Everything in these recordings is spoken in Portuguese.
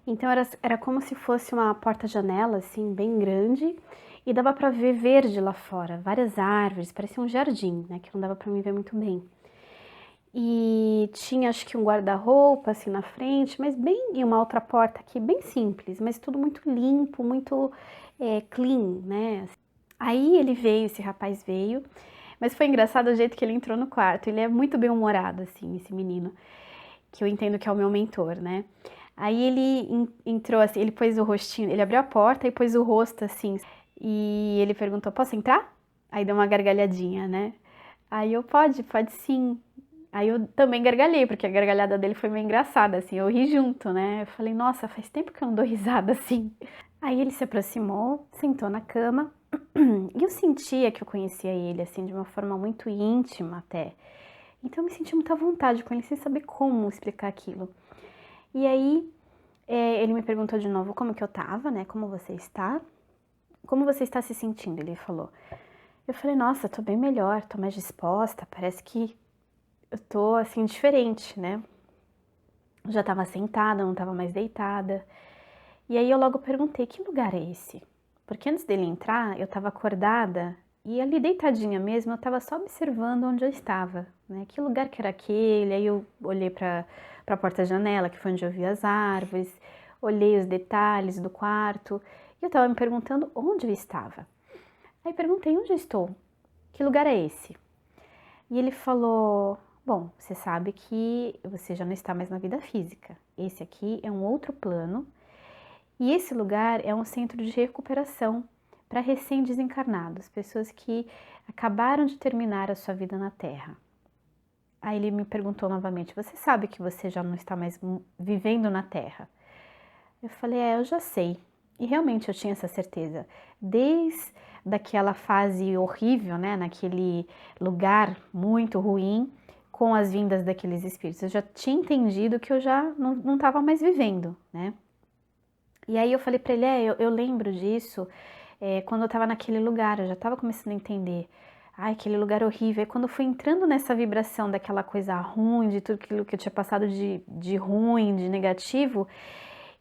Então era como se fosse uma porta-janela, assim, bem grande, e dava para ver verde lá fora, várias árvores, parecia um jardim, né, que não dava para mim ver muito bem. E tinha acho que um guarda-roupa assim na frente, mas bem e uma outra porta aqui bem simples, mas tudo muito limpo, muito, clean, né. Aí ele veio, esse rapaz veio, mas foi engraçado o jeito que ele entrou no quarto, ele é muito bem-humorado, assim, esse menino, que eu entendo que é o meu mentor, né. Aí ele entrou assim, ele pôs o rostinho, ele abriu a porta e pôs o rosto assim, e ele perguntou: "Posso entrar?" Aí deu uma gargalhadinha, né. Aí eu: "Pode, pode sim". Aí eu também gargalhei, porque a gargalhada dele foi meio engraçada, assim, eu ri junto, né. Eu falei: "Nossa, faz tempo que eu não dou risada assim". Aí ele se aproximou, sentou na cama, e eu sentia que eu conhecia ele, assim, de uma forma muito íntima até. Então eu me senti muito à vontade com ele, sem saber como explicar aquilo. E aí, ele me perguntou de novo como que eu estava, né, "Como você está? Como você está se sentindo?", ele falou. Eu falei: "Nossa, tô bem melhor, tô mais disposta, parece que eu tô, assim, diferente, né". Eu já estava sentada, não estava mais deitada. E aí eu logo perguntei: "Que lugar é esse?". Porque antes dele entrar, eu estava acordada e ali deitadinha mesmo, eu estava só observando onde eu estava, né, que lugar que era aquele. Aí eu olhei para a porta-janela, que foi onde eu vi as árvores, olhei os detalhes do quarto, e eu estava me perguntando onde eu estava. Aí perguntei: "Onde eu estou? Que lugar é esse?". E ele falou: "Bom, você sabe que você já não está mais na vida física. Esse aqui é um outro plano e esse lugar é um centro de recuperação para recém-desencarnados, pessoas que acabaram de terminar a sua vida na Terra". Aí ele me perguntou novamente: "Você sabe que você já não está mais vivendo na Terra?". Eu falei: "É, eu já sei". E realmente eu tinha essa certeza. Desde daquela fase horrível, né, naquele lugar muito ruim, com as vindas daqueles espíritos, eu já tinha entendido que eu já não estava mais vivendo, né. E aí eu falei para ele: "É, eu lembro disso, quando eu estava naquele lugar, eu já estava começando a entender. Ai, aquele lugar horrível". Aí quando eu fui entrando nessa vibração daquela coisa ruim, de tudo aquilo que eu tinha passado de ruim, de negativo,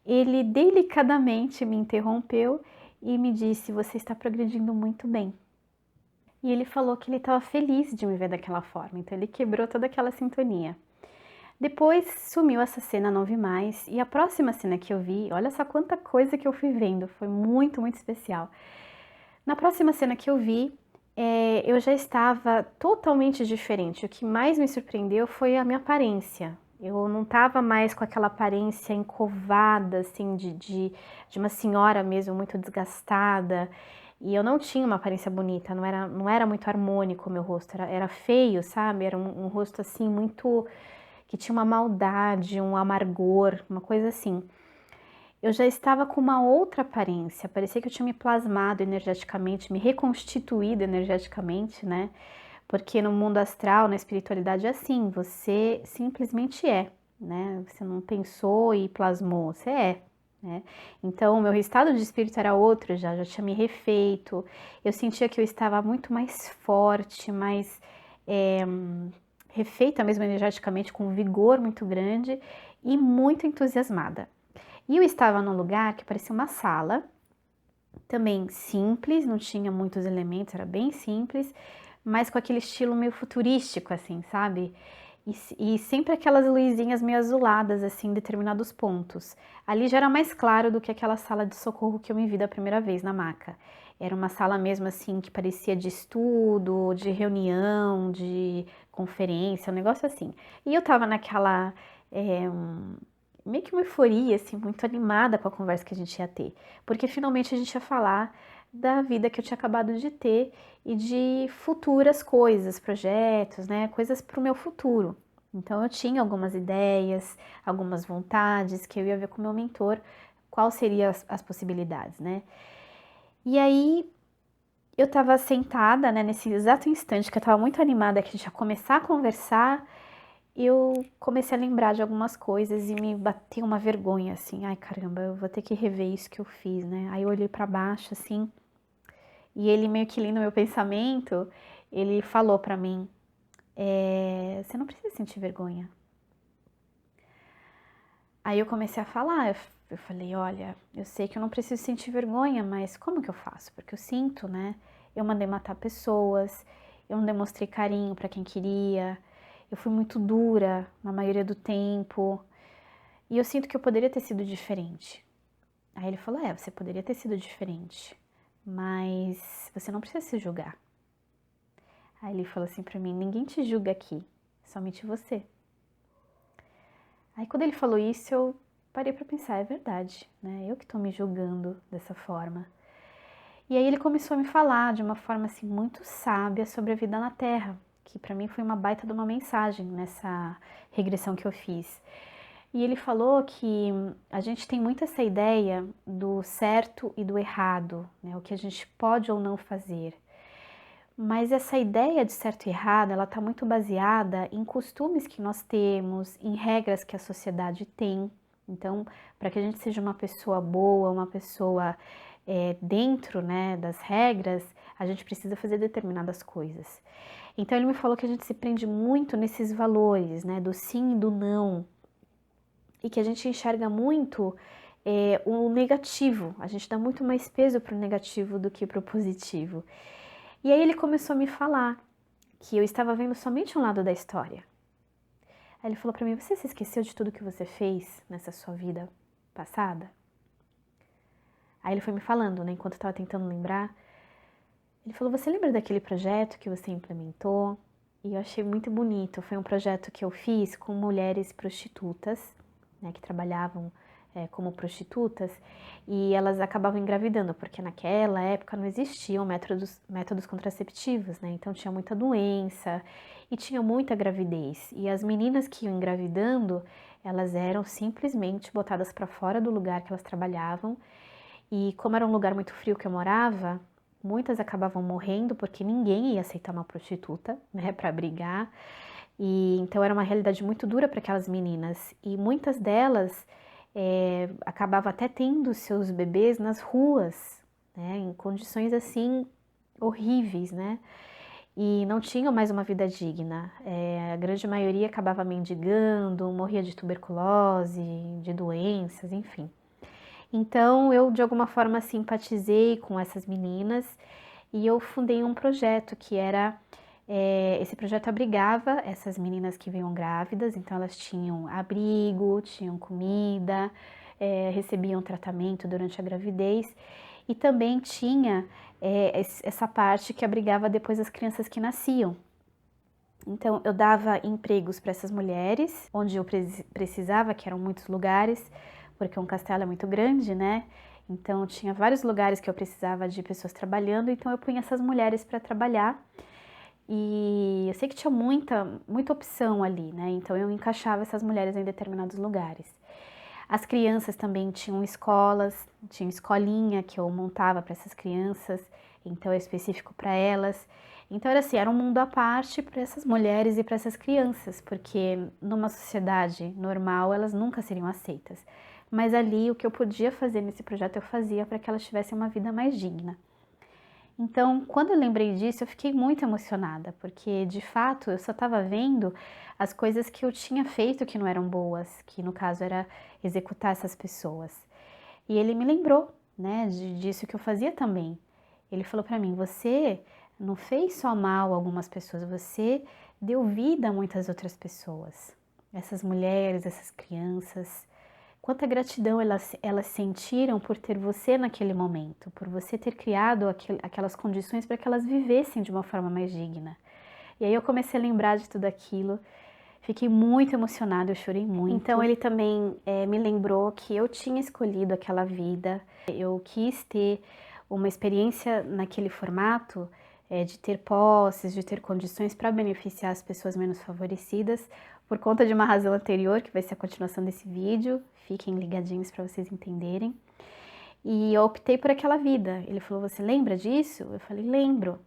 ele delicadamente me interrompeu e me disse: "Você está progredindo muito bem". E ele falou que ele estava feliz de me ver daquela forma, então ele quebrou toda aquela sintonia. Depois sumiu essa cena, não vi mais, e a próxima cena que eu vi, olha só quanta coisa que eu fui vendo, foi muito, muito especial. Na próxima cena que eu vi, eu já estava totalmente diferente. O que mais me surpreendeu foi a minha aparência. Eu não estava mais com aquela aparência encovada, assim, de uma senhora mesmo, muito desgastada. E eu não tinha uma aparência bonita, não era muito harmônico o meu rosto, era feio, sabe? Era um rosto, assim, muito que tinha uma maldade, um amargor, uma coisa assim. Eu já estava com uma outra aparência, parecia que eu tinha me plasmado energeticamente, me reconstituído energeticamente, né, porque no mundo astral, na espiritualidade é assim, você simplesmente é, né, você não pensou e plasmou, você é, né. Então o meu estado de espírito era outro já tinha me refeito, eu sentia que eu estava muito mais forte, mais, eh, refeita mesmo energeticamente, com um vigor muito grande e muito entusiasmada. E eu estava num lugar que parecia uma sala, também simples, não tinha muitos elementos, era bem simples, mas com aquele estilo meio futurístico, assim, sabe? E sempre aquelas luzinhas meio azuladas, assim, em determinados pontos. Ali já era mais claro do que aquela sala de socorro que eu me vi da primeira vez na maca. Era uma sala mesmo, assim, que parecia de estudo, de reunião, de conferência, um negócio assim. E eu tava naquela, meio que uma euforia, assim, muito animada com a conversa que a gente ia ter, porque finalmente a gente ia falar da vida que eu tinha acabado de ter e de futuras coisas, projetos, né, coisas para o meu futuro. Então eu tinha algumas ideias, algumas vontades que eu ia ver com o meu mentor, qual seriam as possibilidades, né. E aí eu estava sentada, né, nesse exato instante que eu estava muito animada que a gente ia começar a conversar, eu comecei a lembrar de algumas coisas e me bateu uma vergonha, assim, ai caramba, eu vou ter que rever isso que eu fiz, né. Aí eu olhei pra baixo, assim, e ele meio que lendo meu pensamento, ele falou pra mim: "Você não precisa sentir vergonha". Aí eu comecei a falar, Eu falei, olha, eu sei que eu não preciso sentir vergonha, mas como que eu faço? Porque eu sinto, né? Eu mandei matar pessoas, eu não demonstrei carinho para quem queria, eu fui muito dura na maioria do tempo, e eu sinto que eu poderia ter sido diferente. Aí ele falou, você poderia ter sido diferente, mas você não precisa se julgar. Aí ele falou assim pra mim, ninguém te julga aqui, somente você. Aí quando ele falou isso, eu parei pra pensar, é verdade, né? Eu que tô me julgando dessa forma. E aí ele começou a me falar de uma forma assim muito sábia sobre a vida na Terra, que pra mim foi uma baita de uma mensagem nessa regressão que eu fiz. E ele falou que a gente tem muito essa ideia do certo e do errado, né? O que a gente pode ou não fazer. Mas essa ideia de certo e errado, ela está muito baseada em costumes que nós temos, em regras que a sociedade tem. Então, para que a gente seja uma pessoa boa, uma pessoa dentro, né, das regras, a gente precisa fazer determinadas coisas. Então, ele me falou que a gente se prende muito nesses valores, né, do sim e do não, e que a gente enxerga muito o negativo, a gente dá muito mais peso para o negativo do que para o positivo. E aí ele começou a me falar que eu estava vendo somente um lado da história. Aí ele falou pra mim, você se esqueceu de tudo que você fez nessa sua vida passada? Aí ele foi me falando, né, enquanto eu estava tentando lembrar. Ele falou, você lembra daquele projeto que você implementou? E eu achei muito bonito, foi um projeto que eu fiz com mulheres prostitutas, né, que trabalhavam como prostitutas, e elas acabavam engravidando, porque naquela época não existiam métodos contraceptivos, né, então tinha muita doença e tinha muita gravidez, e as meninas que iam engravidando, elas eram simplesmente botadas para fora do lugar que elas trabalhavam, e como era um lugar muito frio que eu morava, muitas acabavam morrendo porque ninguém ia aceitar uma prostituta, né, para abrigar. E então era uma realidade muito dura para aquelas meninas. E muitas delas acabavam até tendo seus bebês nas ruas, né, em condições assim horríveis, né? E não tinham mais uma vida digna. A grande maioria acabava mendigando, morria de tuberculose, de doenças, enfim. Então eu de alguma forma simpatizei com essas meninas e eu fundei um projeto que era, esse projeto abrigava essas meninas que vinham grávidas, então elas tinham abrigo, tinham comida, recebiam tratamento durante a gravidez e também tinha essa parte que abrigava depois as crianças que nasciam. Então eu dava empregos para essas mulheres, onde eu precisava, que eram muitos lugares, porque um castelo é muito grande, né? Então tinha vários lugares que eu precisava de pessoas trabalhando, então eu punha essas mulheres para trabalhar. E eu sei que tinha muita opção ali, né? Então eu encaixava essas mulheres em determinados lugares. As crianças também tinham escolas, tinha escolinha que eu montava para essas crianças, então é específico para elas. Então era assim, era um mundo à parte para essas mulheres e para essas crianças, porque numa sociedade normal elas nunca seriam aceitas. Mas ali o que eu podia fazer nesse projeto eu fazia para que elas tivessem uma vida mais digna. Então, quando eu lembrei disso, eu fiquei muito emocionada, porque de fato eu só estava vendo as coisas que eu tinha feito que não eram boas, que no caso era executar essas pessoas. E ele me lembrou, né, disso que eu fazia também. Ele falou para mim: você não fez só mal a algumas pessoas, você deu vida a muitas outras pessoas. Essas mulheres, essas crianças. Quanta gratidão elas sentiram por ter você naquele momento, por você ter criado aquelas condições para que elas vivessem de uma forma mais digna. E aí eu comecei a lembrar de tudo aquilo, fiquei muito emocionada, eu chorei muito. Então ele também me lembrou que eu tinha escolhido aquela vida, eu quis ter uma experiência naquele formato, de ter posses, de ter condições para beneficiar as pessoas menos favorecidas, por conta de uma razão anterior, que vai ser a continuação desse vídeo, fiquem ligadinhos para vocês entenderem. E eu optei por aquela vida. Ele falou, você lembra disso? Eu falei, lembro.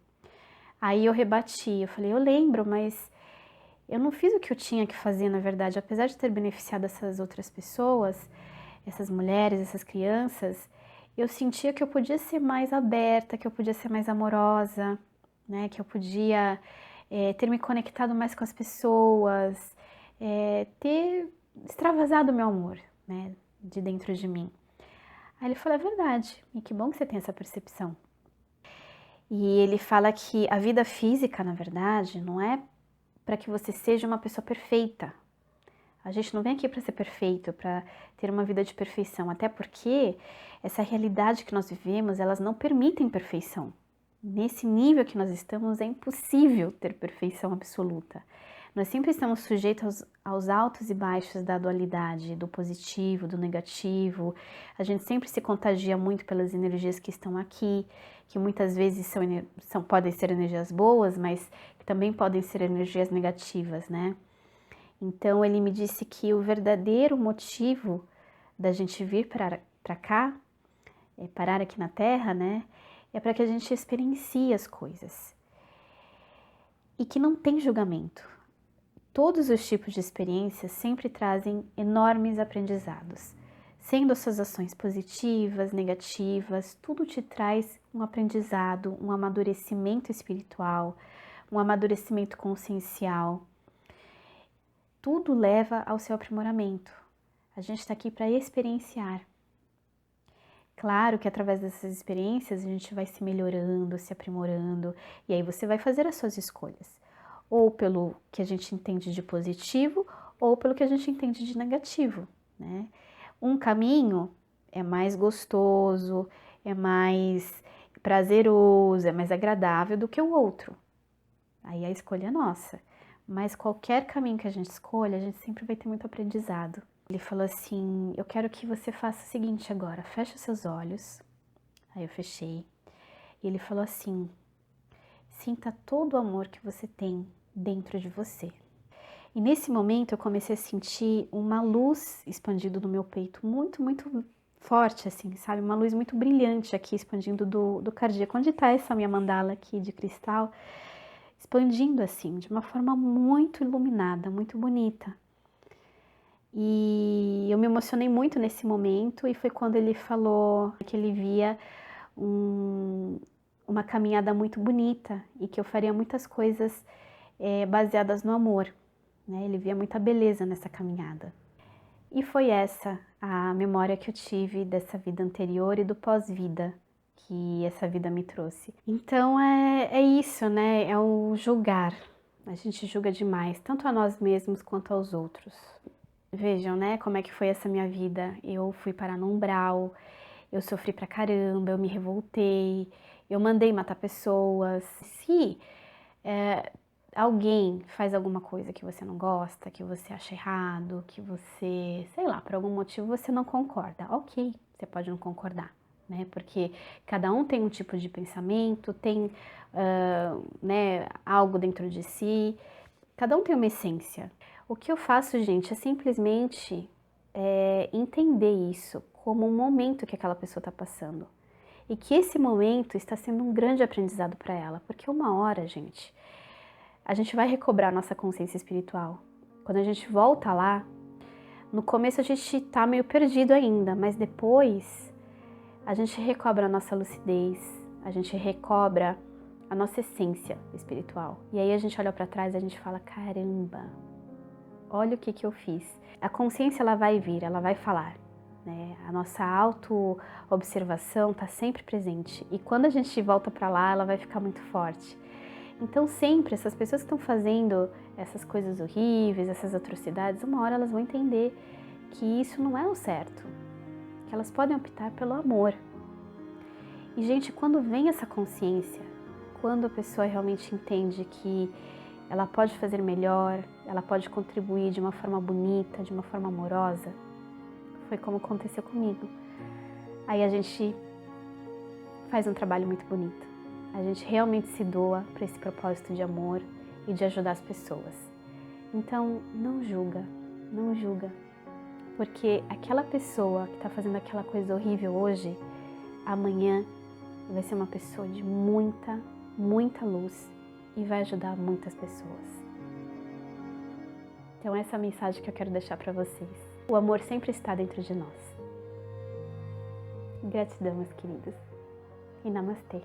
Aí eu rebati, eu falei, eu lembro, mas eu não fiz o que eu tinha que fazer, na verdade. Apesar de ter beneficiado essas outras pessoas, essas mulheres, essas crianças, eu sentia que eu podia ser mais aberta, que eu podia ser mais amorosa, né? Que eu podia ter me conectado mais com as pessoas, ter extravasado o meu amor, né? de dentro de mim. Aí ele falou, é verdade, e que bom que você tem essa percepção. E ele fala que a vida física, na verdade, não é para que você seja uma pessoa perfeita. A gente não vem aqui para ser perfeito, para ter uma vida de perfeição, até porque essa realidade que nós vivemos, elas não permitem perfeição. Nesse nível que nós estamos, é impossível ter perfeição absoluta. Nós sempre estamos sujeitos aos altos e baixos da dualidade, do positivo, do negativo. A gente sempre se contagia muito pelas energias que estão aqui, que muitas vezes podem ser energias boas, mas que também podem ser energias negativas, né? Então ele me disse que o verdadeiro motivo da gente vir para cá, parar aqui na Terra, né, é para que a gente experiencie as coisas. E que não tem julgamento. Todos os tipos de experiências sempre trazem enormes aprendizados. Sendo as suas ações positivas, negativas, tudo te traz um aprendizado, um amadurecimento espiritual, um amadurecimento consciencial. Tudo leva ao seu aprimoramento. A gente está aqui para experienciar. Claro que através dessas experiências a gente vai se melhorando, se aprimorando, e aí você vai fazer as suas escolhas. Ou pelo que a gente entende de positivo, ou pelo que a gente entende de negativo, né? Um caminho é mais gostoso, é mais prazeroso, é mais agradável do que o outro. Aí a escolha é nossa. Mas qualquer caminho que a gente escolha, a gente sempre vai ter muito aprendizado. Ele falou assim, eu quero que você faça o seguinte agora, feche os seus olhos. Aí eu fechei. E ele falou assim, sinta todo o amor que você tem dentro de você. E nesse momento eu comecei a sentir uma luz expandindo no meu peito, muito, muito forte, assim, sabe? Uma luz muito brilhante aqui, expandindo do cardíaco. Onde tá essa minha mandala aqui de cristal? Expandindo assim, de uma forma muito iluminada, muito bonita. E eu me emocionei muito nesse momento e foi quando ele falou que ele via uma caminhada muito bonita e que eu faria muitas coisas baseadas no amor, né? Ele via muita beleza nessa caminhada. E foi essa a memória que eu tive dessa vida anterior e do pós-vida que essa vida me trouxe. Então é isso, né? É o julgar. A gente julga demais, tanto a nós mesmos quanto aos outros. Vejam, né, como é que foi essa minha vida. Eu fui parar no umbral, eu sofri pra caramba, eu me revoltei, eu mandei matar pessoas. Se alguém faz alguma coisa que você não gosta, que você acha errado, que você, sei lá, por algum motivo você não concorda, ok, você pode não concordar, né? Porque cada um tem um tipo de pensamento, tem né, algo dentro de si, cada um tem uma essência. O que eu faço, gente, é simplesmente entender isso como um momento que aquela pessoa está passando. E que esse momento está sendo um grande aprendizado para ela, porque uma hora, gente, a gente vai recobrar nossa consciência espiritual. Quando a gente volta lá, no começo a gente tá meio perdido ainda, mas depois a gente recobra a nossa lucidez, a gente recobra a nossa essência espiritual. E aí a gente olha para trás e a gente fala, caramba, olha o que eu fiz. A consciência, ela vai vir, ela vai falar, né? A nossa auto-observação tá sempre presente. E quando a gente volta para lá, ela vai ficar muito forte. Então sempre, essas pessoas que estão fazendo essas coisas horríveis, essas atrocidades, uma hora elas vão entender que isso não é o certo, que elas podem optar pelo amor. E gente, quando vem essa consciência, quando a pessoa realmente entende que ela pode fazer melhor, ela pode contribuir de uma forma bonita, de uma forma amorosa, foi como aconteceu comigo. Aí a gente faz um trabalho muito bonito. A gente realmente se doa para esse propósito de amor e de ajudar as pessoas. Então, não julga, não julga. Porque aquela pessoa que está fazendo aquela coisa horrível hoje, amanhã vai ser uma pessoa de muita, muita luz e vai ajudar muitas pessoas. Então, essa é a mensagem que eu quero deixar para vocês. O amor sempre está dentro de nós. Gratidão, meus queridos. E namastê.